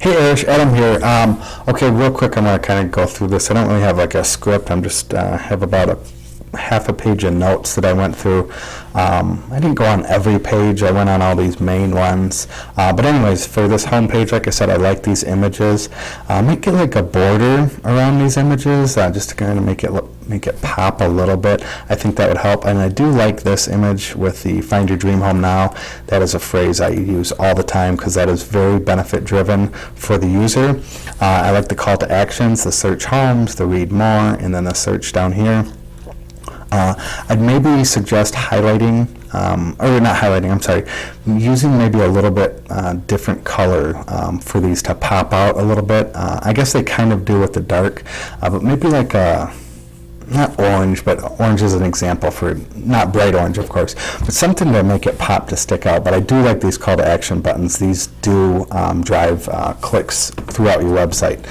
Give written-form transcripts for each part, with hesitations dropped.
Hey Arash, Adam here. Okay, real quick, I'm going to kind of go through this. I don't really have like a script. I'm just have about a half a page of notes that I went through. I didn't go on every page. I went on all these main ones. But anyways, for this home page, like I said, I like these images. Make it like a border around these images, just to kind of make it pop a little bit. I think that would help. And I do like this image with the Find Your Dream Home Now. That is a phrase I use all the time because that is very benefit driven for the user. I like the call to actions, the search homes, the read more, and then the search down here. I'd maybe suggest highlighting, or not highlighting, I'm sorry, using maybe a little bit different color for these to pop out a little bit. I guess they kind of do with the dark, but maybe like a, not orange, but orange is an example for, not bright orange of course, but something to make it pop, to stick out. But I do like these call to action buttons. These do drive clicks throughout your website.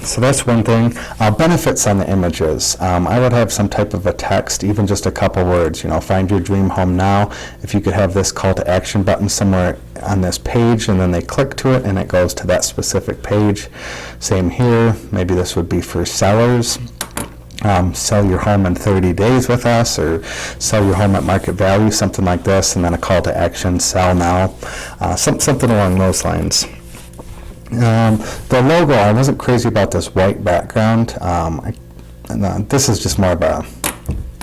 So that's one thing. Benefits on the images. I would have some type of a text, even just a couple words, find your dream home now. If you could have this call to action button somewhere on this page and then they click to it and it goes to that specific page. Same here. Maybe this would be for sellers. Sell your home in 30 days with us, or sell your home at market value, something like this, and then a call to action, sell now, something along those lines. The logo, I wasn't crazy about this white background. This is just more of a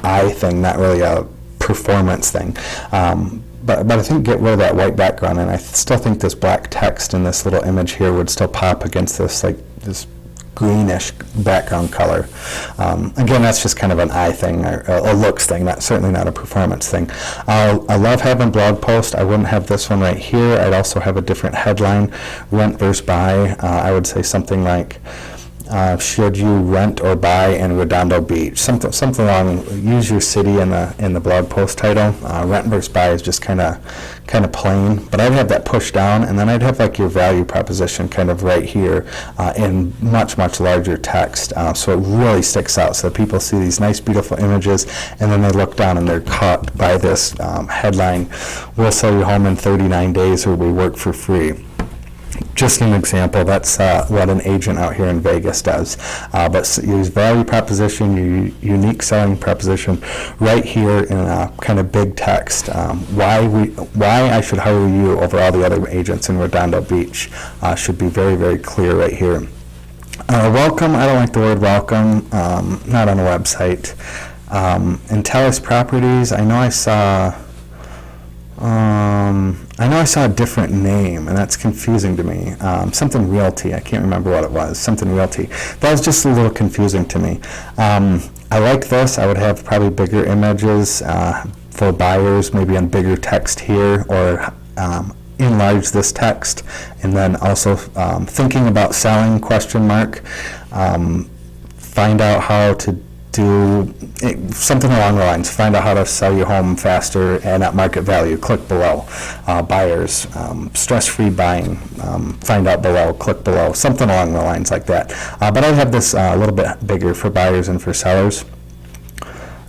eye thing, not really a performance thing. But I think get rid of that white background, and I still think this black text in this little image here would still pop against this, like this greenish background color. Again, that's just kind of an eye thing, or a looks thing, certainly not a performance thing. I love having blog posts. I wouldn't have this one right here. I'd also have a different headline, rent versus buy. I would say something like, should you rent or buy in Redondo Beach? Something along. Use your city in the blog post title. Rent versus buy is just kind of plain, but I'd have that pushed down, and then I'd have like your value proposition kind of right here in much larger text, so it really sticks out. So that people see these nice, beautiful images, and then they look down and they're caught by this headline: "We'll sell your home in 39 days, or we work for free." Just an example. That's what an agent out here in Vegas does. But use value proposition, your unique selling proposition, right here in a kind of big text. Why I should hire you over all the other agents in Redondo Beach should be very clear right here. Welcome. I don't like the word welcome. Not on a website. Intellis Properties. I know I saw a different name, and that's confusing to me. Something Realty, I can't remember what it was. Something Realty. That was just a little confusing to me. I like this. I would have probably bigger images for buyers, maybe on bigger text here, or enlarge this text, and then also thinking about selling, question mark. Find out how to do something along the lines. Find out how to sell your home faster and at market value. Click below. Buyers, stress-free buying. Find out below. Click below. Something along the lines like that. But I'd have this a little bit bigger for buyers and for sellers.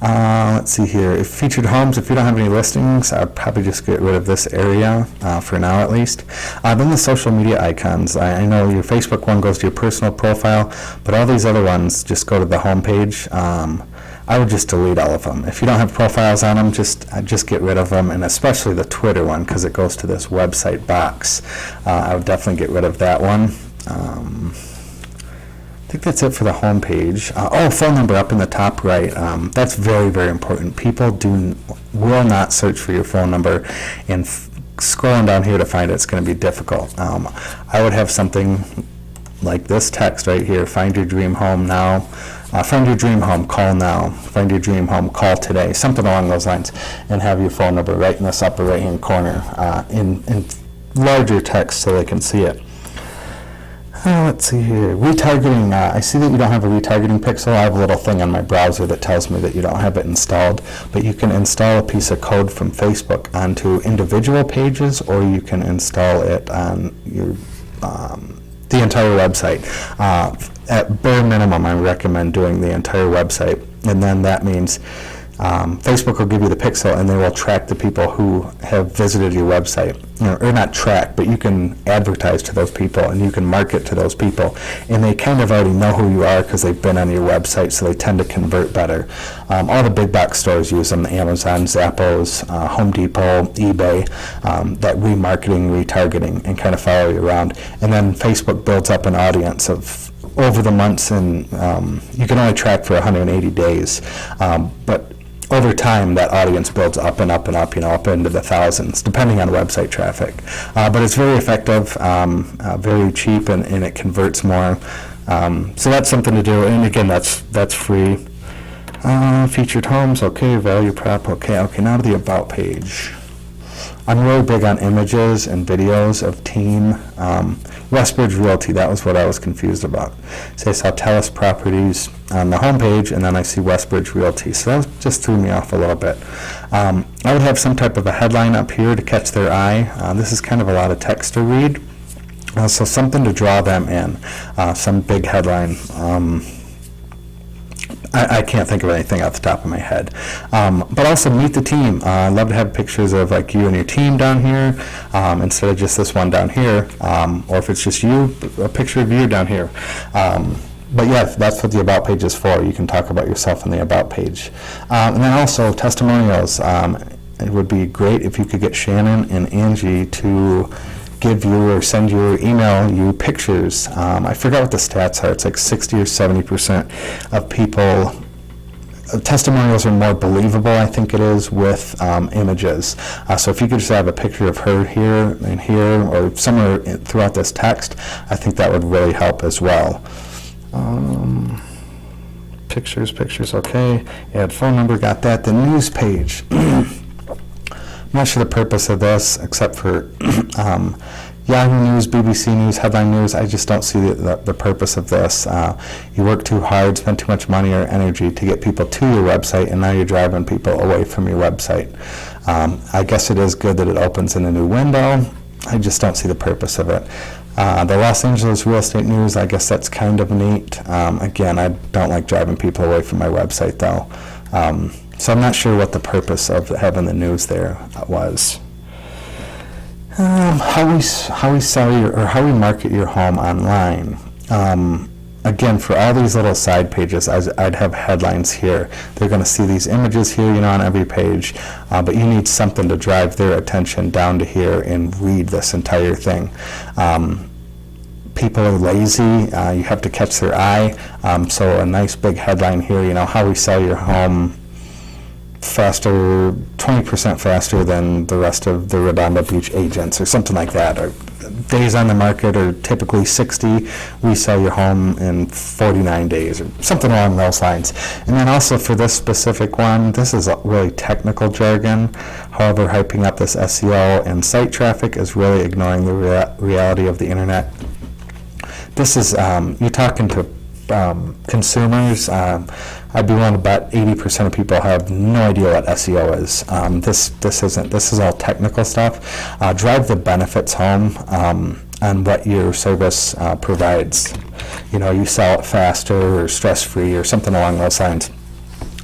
Let's see here. If featured homes, if you don't have any listings, I'd probably just get rid of this area for now at least. Then the social media icons. I know your Facebook one goes to your personal profile, but all these other ones just go to the home page. I would just delete all of them. If you don't have profiles on them, just get rid of them, and especially the Twitter one because it goes to this website box. I would definitely get rid of that one. I think that's it for the home page. Phone number up in the top right. That's very important. People will not search for your phone number, and scrolling down here to find it's going to be difficult. I would have something like this text right here: find your dream home now. Find your dream home, call now. Find your dream home, call today. Something along those lines, and have your phone number right in this upper right hand corner in larger text so they can see it. Let's see here. Retargeting. I see that you don't have a retargeting pixel. I have a little thing on my browser that tells me that you don't have it installed, but you can install a piece of code from Facebook onto individual pages, or you can install it on your the entire website. At bare minimum, I recommend doing the entire website, and then that means Facebook will give you the pixel, and they will track the people who have visited your website. Or not track, but you can advertise to those people, and you can market to those people. And they kind of already know who you are because they've been on your website, so they tend to convert better. All the big box stores use them, Amazon, Zappos, Home Depot, eBay, that remarketing, retargeting, and kind of follow you around. And then Facebook builds up an audience of over the months, and you can only track for 180 days. But over time, that audience builds up and up and up, up into the thousands, depending on website traffic. But it's very effective, very cheap, and it converts more. So that's something to do. And again, that's free. Featured homes, okay. Value prop, okay. Okay, now to the About page. I'm really big on images and videos of team. Westbridge Realty, that was what I was confused about. So I saw Telus Properties on the homepage, and then I see Westbridge Realty. So that just threw me off a little bit. I would have some type of a headline up here to catch their eye. This is kind of a lot of text to read. So something to draw them in, some big headline. I can't think of anything off the top of my head. But also meet the team. I'd love to have pictures of like you and your team down here, instead of just this one down here, or if it's just you, a picture of you down here. But yeah, that's what the About page is for. You can talk about yourself on the About page. And then also testimonials. It would be great if you could get Shannon and Angie to give you or send you or email you pictures. I forgot what the stats are. It's like 60 or 70% of people, testimonials are more believable, I think it is, with images. So if you could just have a picture of her here and here, or somewhere throughout this text, I think that would really help as well. Pictures, okay. Add phone number, got that. The news page. I'm not sure the purpose of this, except for Yahoo News, BBC News, Headline News. I just don't see the purpose of this. You work too hard, spend too much money or energy to get people to your website, and now you're driving people away from your website. I guess it is good that it opens in a new window. I just don't see the purpose of it. The Los Angeles Real Estate News, I guess that's kind of neat. Again, I don't like driving people away from my website, though. So I'm not sure what the purpose of having the news there was. How we sell or how we market your home online. Again, for all these little side pages, I'd have headlines here. They're going to see these images here, on every page, but you need something to drive their attention down to here and read this entire thing. People are lazy. You have to catch their eye. So a nice big headline here, how we sell your home faster, 20% faster than the rest of the Redondo Beach agents, or something like that. Or days on the market are typically 60. We sell your home in 49 days, or something along those lines. And then also for this specific one, this is a really technical jargon. However, hyping up this SEO and site traffic is really ignoring the reality of the internet. This is, you're talking to consumers. I'd be willing to bet 80% of people have no idea what SEO is. This is all technical stuff. Drive the benefits home on what your service provides. You sell it faster or stress-free or something along those lines.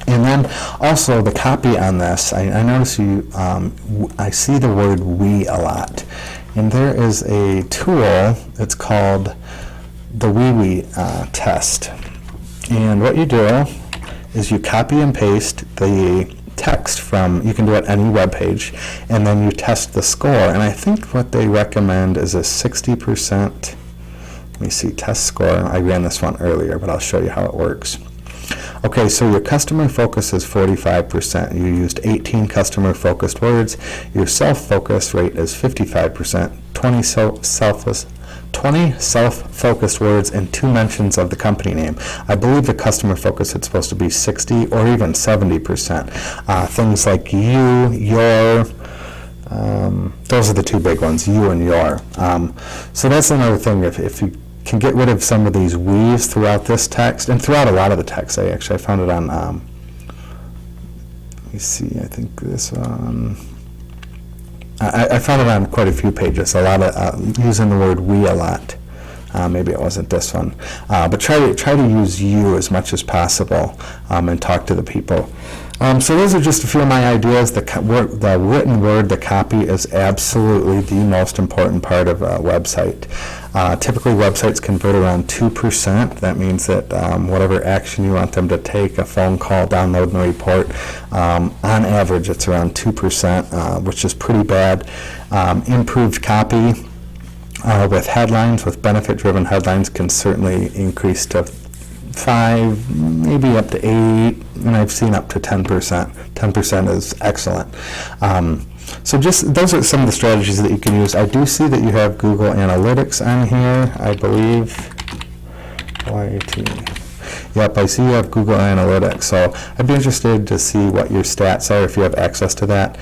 And then also the copy on this, I notice I see the word "we" a lot. And there is a tool, it's called the WeWe test. And what you do is you copy and paste the text from, you can do it any web page, and then you test the score. And I think what they recommend is a 60%, let me see, test score. I ran this one earlier, but I'll show you how it works. Okay, so your customer focus is 45%. You used 18 customer-focused words. Your self-focus rate is 55%. 20 self-focused words and 2 mentions of the company name. I believe the customer focus is supposed to be 60 or even 70%. Things like you, your, those are the 2 big ones, you and your. So that's another thing. If you can get rid of some of these we's throughout this text, and throughout a lot of the text, I found it on, let me see, I think this one, I found it on quite a few pages, a lot of using the word "we" a lot. Maybe it wasn't this one, but try to use "you" as much as possible and talk to the people. So those are just a few of my ideas. The written word, the copy, is absolutely the most important part of a website. Typically, websites convert around 2%. That means that whatever action you want them to take, a phone call, download, and report, on average, it's around 2%, which is pretty bad. Improved copy with headlines, with benefit-driven headlines, can certainly increase to 5, maybe up to 8, and I've seen up to 10%. 10% is excellent. So just those are some of the strategies that you can use. I do see that you have Google Analytics on here, I believe. Yep, I see you have Google Analytics, so I'd be interested to see what your stats are if you have access to that,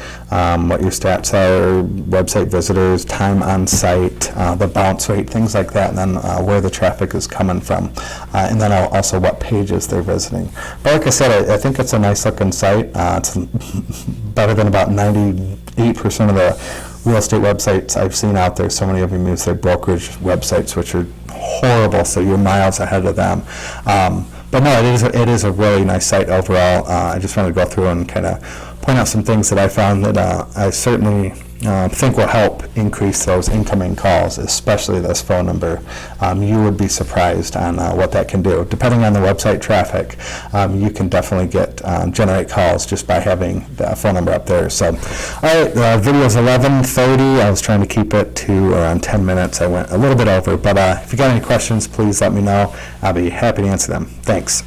what your stats are, website visitors, time on site, the bounce rate, things like that, and then where the traffic is coming from, and then also what pages they're visiting. But like I said, I think it's a nice looking site. It's better than about 98% of the real estate websites I've seen out there. So many of them use their brokerage websites, which are horrible, so you're miles ahead of them. But no, it is a really nice site overall. I just wanted to go through and kind of point out some things that I found that I certainly think will help increase those incoming calls, especially this phone number. You would be surprised on what that can do. Depending on the website traffic, you can definitely generate calls just by having the phone number up there. So, all right, the video is 11:30. I was trying to keep it to around 10 minutes. I went a little bit over, but if you got any questions, please let me know. I'll be happy to answer them. Thanks.